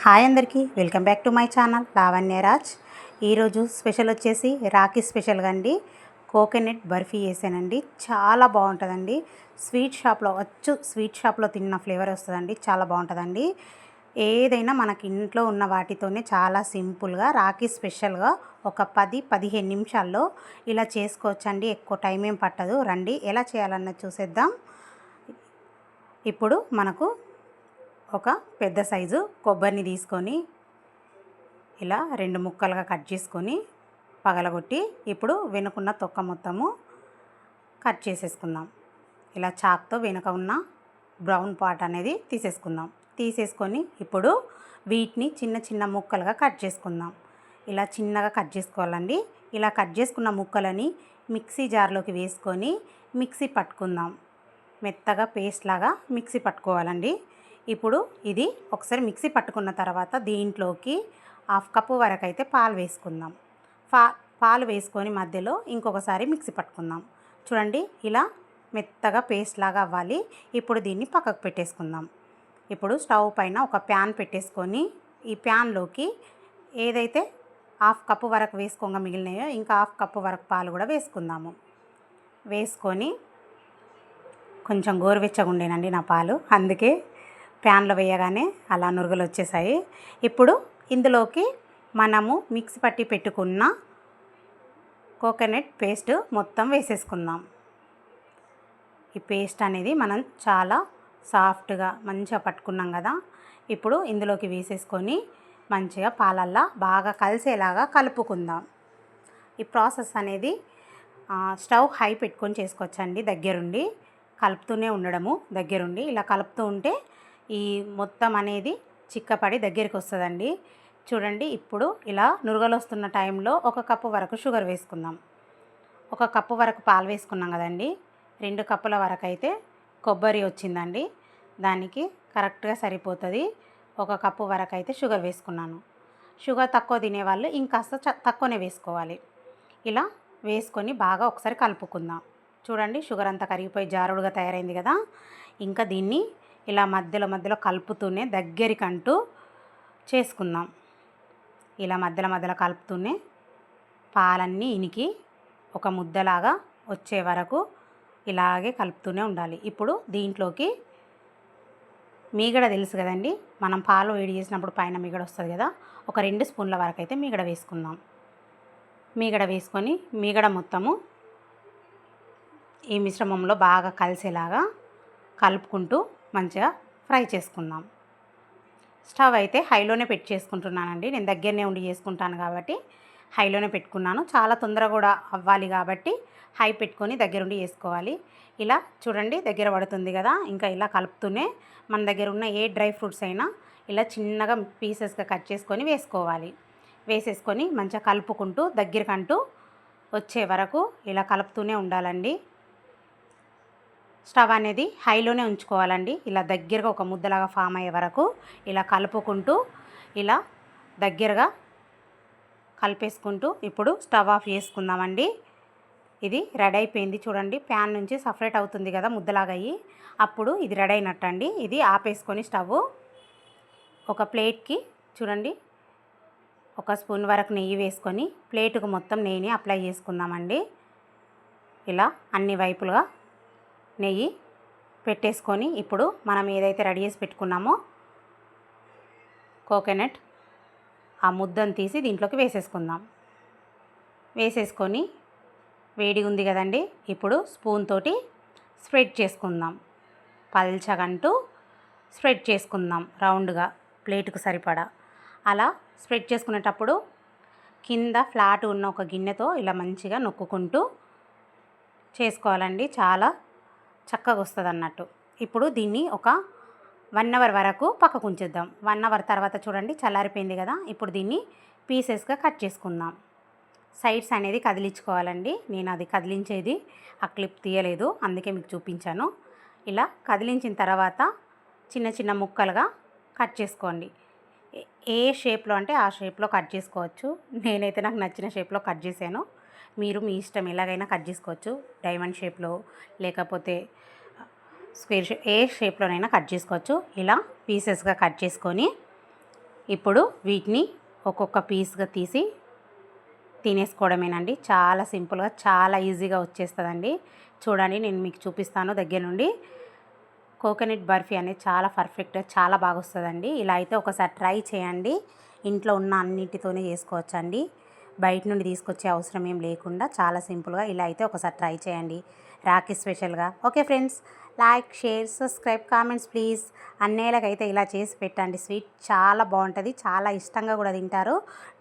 Hi అందరికీ welcome back to my channel Lavanyaraj. ఈరోజు special వచ్చేసి రాఖీ స్పెషల్గా అండి కోకోనట్ బర్ఫీ చేశానండి. చాలా బాగుంటుందండి. స్వీట్ షాప్లో తిన్న ఫ్లేవర్ వస్తుందండి. చాలా బాగుంటుందండి. ఏదైనా మనకి ఇంట్లో ఉన్న వాటితోనే చాలా సింపుల్గా రాఖీ స్పెషల్గా ఒక 10-15 నిమిషాల్లో ఇలా చేసుకోవచ్చండి. ఎక్కువ టైం ఏం పట్టదు. రండి ఎలా చేయాలన్నది చూసేద్దాం. ఇప్పుడు మనకు ఒక పెద్ద సైజు కొబ్బరిని తీసుకొని ఇలా 2 ముక్కలుగా కట్ చేసుకొని పగలగొట్టి ఇప్పుడు వెనుకున్న తొక్క మొత్తము కట్ చేసేసుకుందాం. ఇలా చాక్తో వెనుక ఉన్న బ్రౌన్ పార్ట్ అనేది తీసేసుకొని ఇప్పుడు వీటిని చిన్న చిన్న ముక్కలుగా కట్ చేసుకుందాం. ఇలా చిన్నగా కట్ చేసుకోవాలండి. ఇలా కట్ చేసుకున్న ముక్కలని మిక్సీ జార్లోకి వేసుకొని మిక్సీ పట్టుకుందాం. మెత్తగా పేస్ట్ లాగా మిక్సీ పట్టుకోవాలండి. ఇప్పుడు ఇది ఒకసారి మిక్సీ పట్టుకున్న తర్వాత దీంట్లోకి 1/2 కప్పు వరకు అయితే పాలు వేసుకుందాం. పాలు వేసుకొని మధ్యలో ఇంకొకసారి మిక్సీ పట్టుకుందాం. చూడండి ఇలా మెత్తగా పేస్ట్ లాగా అవ్వాలి. ఇప్పుడు దీన్ని పక్కకు పెట్టేసుకుందాం. ఇప్పుడు స్టవ్ పైన ఒక ప్యాన్ పెట్టేసుకొని ఈ ప్యాన్లోకి ఏదైతే 1/2 కప్పు వరకు వేసుకోగా మిగిలినాయో ఇంకా 1/2 కప్పు వరకు పాలు కూడా వేసుకుందాము. వేసుకొని కొంచెం గోరువెచ్చగా ఉండేనండి నా పాలు, అందుకే ప్యాన్లో వేయగానే అలా నురుగులు వచ్చేసాయి. ఇప్పుడు ఇందులోకి మనము మిక్సీ పట్టి పెట్టుకున్న కోకోనట్ పేస్ట్ మొత్తం వేసేసుకుందాం. ఈ పేస్ట్ అనేది మనం చాలా సాఫ్ట్గా మంచిగా పట్టుకున్నాం కదా. ఇప్పుడు ఇందులోకి వేసేసుకొని మంచిగా పాలల్లా బాగా కలిసేలాగా కలుపుకుందాం. ఈ ప్రాసెస్ అనేది స్టవ్ హై పెట్టుకొని చేసుకోవచ్చండి. దగ్గరుండి కలుపుతూనే ఉండడము. దగ్గరుండి ఇలా కలుపుతూ ఉంటే ఈ మొత్తం అనేది చిక్కపడి దగ్గరికి వస్తుందండి. చూడండి ఇప్పుడు ఇలా నురగలు వస్తున్న టైంలో 1 కప్పు వరకు షుగర్ వేసుకుందాం. 1 కప్పు వరకు పాలు వేసుకున్నాం కదండి. 2 కప్పుల వరకు అయితే కొబ్బరి వచ్చిందండి. దానికి కరెక్ట్గా సరిపోతుంది. 1 కప్పు వరకు అయితే షుగర్ వేసుకున్నాను. షుగర్ తక్కువ తినేవాళ్ళు ఇంకాస్త తక్కువనే వేసుకోవాలి. ఇలా వేసుకొని బాగా ఒకసారి కలుపుకుందాం. చూడండి షుగర్ అంతా కరిగిపోయి జారుడుగా తయారైంది కదా. ఇంకా దీన్ని ఇలా మధ్యలో కలుపుతూనే దగ్గరికంటూ చేసుకుందాం. ఇలా మధ్యలో కలుపుతూనే పాలన్నీ ఇనికి ఒక ముద్దలాగా వచ్చే వరకు ఇలాగే కలుపుతూనే ఉండాలి. ఇప్పుడు దీంట్లోకి మీగడ తెలుసు కదండి, మనం పాలు వేడి చేసినప్పుడు పైన మీగడ వస్తుంది కదా. ఒక 2 స్పూన్ల వరకు అయితే మీగడ వేసుకుందాం. మీగడ వేసుకొని మీగడ మొత్తము ఈ మిశ్రమంలో బాగా కలిసేలాగా కలుపుకుంటూ మంచిగా ఫ్రై చేసుకుందాం. స్టవ్ అయితే హైలోనే పెట్టి చేసుకుంటున్నానండి. నేను దగ్గరనే ఉండి చేసుకుంటాను కాబట్టి హైలోనే పెట్టుకున్నాను. చాలా తొందరగా కూడా అవ్వాలి కాబట్టి హై పెట్టుకొని దగ్గరుండి చేసుకోవాలి. ఇలా చూడండి దగ్గర పడుతుంది కదా. ఇంకా ఇలా కలుపుతూనే మన దగ్గర ఉన్న ఏ డ్రై ఫ్రూట్స్ అయినా ఇలా చిన్నగా పీసెస్గా కట్ చేసుకొని వేసుకోవాలి. వేసేసుకొని మంచిగా కలుపుకుంటూ దగ్గరకంటూ వచ్చే వరకు ఇలా కలుపుతూనే ఉండాలండి. స్టవ్ అనేది హైలోనే ఉంచుకోవాలండి. ఇలా దగ్గరగా ఒక ముద్దలాగా ఫామ్ అయ్యే వరకు ఇలా కలుపుకుంటూ ఇలా దగ్గరగా కలిపేసుకుంటూ ఇప్పుడు స్టవ్ ఆఫ్ చేసుకుందామండి. ఇది రెడీ అయిపోయింది. చూడండి ప్యాన్ నుంచి సపరేట్ అవుతుంది కదా ముద్దలాగా అయ్యి, అప్పుడు ఇది రెడీ అయినట్టండి. ఇది ఆపేసుకొని స్టవ్ ఒక ప్లేట్కి చూడండి 1 స్పూన్ వరకు నెయ్యి వేసుకొని ప్లేటుకు మొత్తం నెయ్యిని అప్లై చేసుకుందామండి. ఇలా అన్ని వైపులుగా నెయ్యి పెట్టేసుకొని ఇప్పుడు మనం ఏదైతే రెడీ చేసి పెట్టుకున్నామో కోకోనట్ ఆ ముద్దను తీసి దీంట్లోకి వేసేసుకుందాం. వేసేసుకొని వేడి ఉంది కదండి. ఇప్పుడు స్పూన్ తోటి స్ప్రెడ్ చేసుకుందాం. పల్చగంటూ స్ప్రెడ్ చేసుకుందాం రౌండ్గా ప్లేటుకు సరిపడా. అలా స్ప్రెడ్ చేసుకునేటప్పుడు కింద ఫ్లాట్ ఉన్న ఒక గిన్నెతో ఇలా మంచిగా నొక్కుకుంటూ చేసుకోవాలండి. చాలా చక్కగా వస్తుంది అన్నట్టు. ఇప్పుడు దీన్ని ఒక 1 అవర్ వరకు పక్కకు ఉంచేద్దాం. 1 అవర్ తర్వాత చూడండి చల్లారిపోయింది కదా. ఇప్పుడు దీన్ని పీసెస్గా కట్ చేసుకుందాం. సైడ్స్ అనేది కదిలించుకోవాలండి. నేను అది కదిలించేది ఆ క్లిప్ తీయలేదు, అందుకే మీకు చూపించాను. ఇలా కదిలించిన తర్వాత చిన్న చిన్న ముక్కలుగా కట్ చేసుకోండి. ఏ షేప్లో అంటే ఆ షేప్లో కట్ చేసుకోవచ్చు. నేనైతే నాకు నచ్చిన షేప్లో కట్ చేశాను. మీరు మీ ఇష్టం ఎలాగైనా కట్ చేసుకోవచ్చు. డైమండ్ షేప్లో లేకపోతే స్క్వేర్ షేప్ ఏ షేప్లోనైనా కట్ చేసుకోవచ్చు. ఇలా పీసెస్గా కట్ చేసుకొని ఇప్పుడు వీటిని ఒక్కొక్క పీస్గా తీసి తినేసుకోవడమేనండి. చాలా సింపుల్గా చాలా ఈజీగా వచ్చేస్తుందండి. చూడండి నేను మీకు చూపిస్తాను దగ్గర నుండి. కోకోనట్ బర్ఫీ అనేది చాలా పర్ఫెక్ట్గా చాలా బాగా వస్తుందండి. ఇలా అయితే ఒకసారి ట్రై చేయండి. ఇంట్లో ఉన్న అన్నిటితోనే చేసుకోవచ్చండి. బయట నుండి తీసుకొచ్చే అవసరం ఏం లేకుండా చాలా సింపుల్గా ఇలా అయితే ఒకసారి ట్రై చేయండి రాఖీ స్పెషల్గా. Okay friends, like, share, subscribe, comments please. అన్నయ్యలకైతే ఇలా చేసి పెట్టండి. స్వీట్ చాలా బాగుంటుంది, చాలా ఇష్టంగా కూడా తింటారు.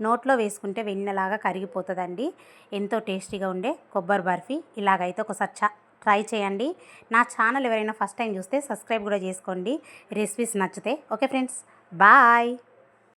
నోట్లో వేసుకుంటే వెన్నెలాగా కరిగిపోతుందండి. ఎంతో టేస్టీగా ఉండే కొబ్బరి బర్ఫీ ఇలాగైతే ఒకసారి ట్రై చేయండి. నా ఛానల్ ఎవరైనా ఫస్ట్ టైం చూస్తే సబ్స్క్రైబ్ కూడా చేసుకోండి రెసిపీస్ నచ్చితే. Okay friends, bye.